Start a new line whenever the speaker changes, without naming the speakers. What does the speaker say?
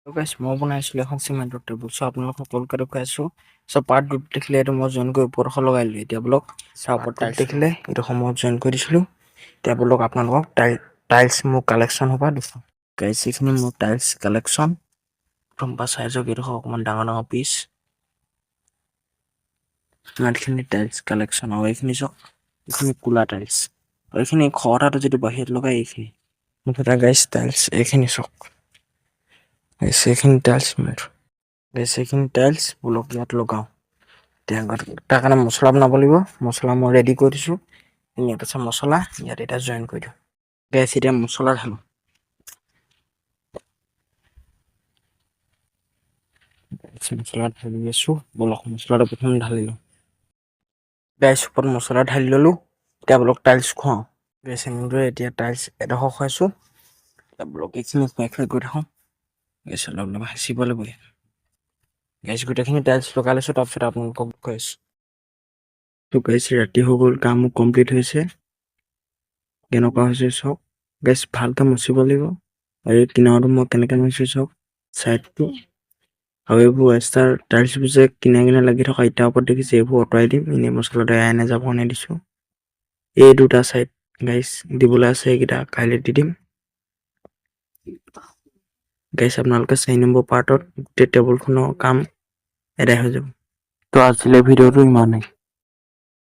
গাইছ মই বনাইছিলোঁ এখন চিমেণ্টৰ টেবুল চ' আপোনালোকক কল কৰি দেখুৱাইছোঁ চ' পাৰ্ট 2 দেখিলে এইটো মই জইন কৰি ওপৰত লগাই দিলোঁ এতিয়া ব্লক পাৰ্ট 2 দেখিলে এইটো সময়ত জইন কৰি দিছিলোঁ এতিয়া ব্লক আপোনালোকক টাইলছ মোৰ কালেকশ্যন হ'ব দিছোঁ গাইছ এইখিনি মোৰ টাইলছ কালেকশ্যন প্ৰথম পৰা চাইজক এইডোখৰ অকণমান ডাঙৰ পিচ ইমানখিনি টাইলছ কালেকশ্যন আৰু এইখিনি চাওক এইখিনি কোলা টাইলছ আৰু এইখিনি খৰটাটো যিটো বাহিৰত লগাই এইখিনি মুঠতে গাইছ টাইলছ এইখিনি চাওক এইখিনি টাইলছ এইখিনি টাইলছ ব্লক ইয়াত লগাওঁ এতিয়া তাৰ কাৰণে মছলা বনাব লাগিব মছলা মই ৰেডি কৰি দিছোঁ ইয়াত আছে মছলা ইয়াত এটা জইন কৰি দিওঁ গাইছ এতিয়া মছলা ঢালোঁ মছলা ঢালি আছোঁ ব্লক মছলাটো প্ৰথমে ঢালি লওঁ গাইছ ওপৰত মছলা ঢালি ল'লোঁ এতিয়া ব্লক টাইলছ খুৱাওঁ গাইছ এনেদৰে এতিয়া টাইলছ এডোখৰ খুৱাইছোঁ ব্লক এইখিনি খুৱাই গৈ থাকোঁ গাইছ অলপ হেঁচিব লাগিব গাইছ গোটেইখিনি টাইলছ লগাই লৈছোঁ তাৰপিছত আপোনালোকক দেখুৱাইছোঁ তো গাইছ ৰাতি হৈ গ'ল কাম কমপ্লিট হৈছে কেনেকুৱা হৈছে চাওক গাইছ ভালকৈ মচিব লাগিব আৰু এই কিনাৰটো মই কেনেকৈ মচিছোঁ চাওক চাইডটো আৰু এইবোৰ এক্সট্ৰা টাইলছবোৰ যে কিনা লাগি থকা ইটাৰ ওপৰত দেখিছে এইবোৰ আঁতৰাই দিম এনেই মছলাটো এৰাই নাযাব কাৰণে দিছোঁ এই দুটা চাইড গাইছ দিবলৈ আছে এইকেইটা কাইলৈ দি দিম গাইছ আপোনালোকে 4 নম্বৰ পাৰ্টত গোটেই টেবুলখনৰ কাম এদায় হৈ যাব তো আজিলৈ ভিডিঅ'টো ইমানেই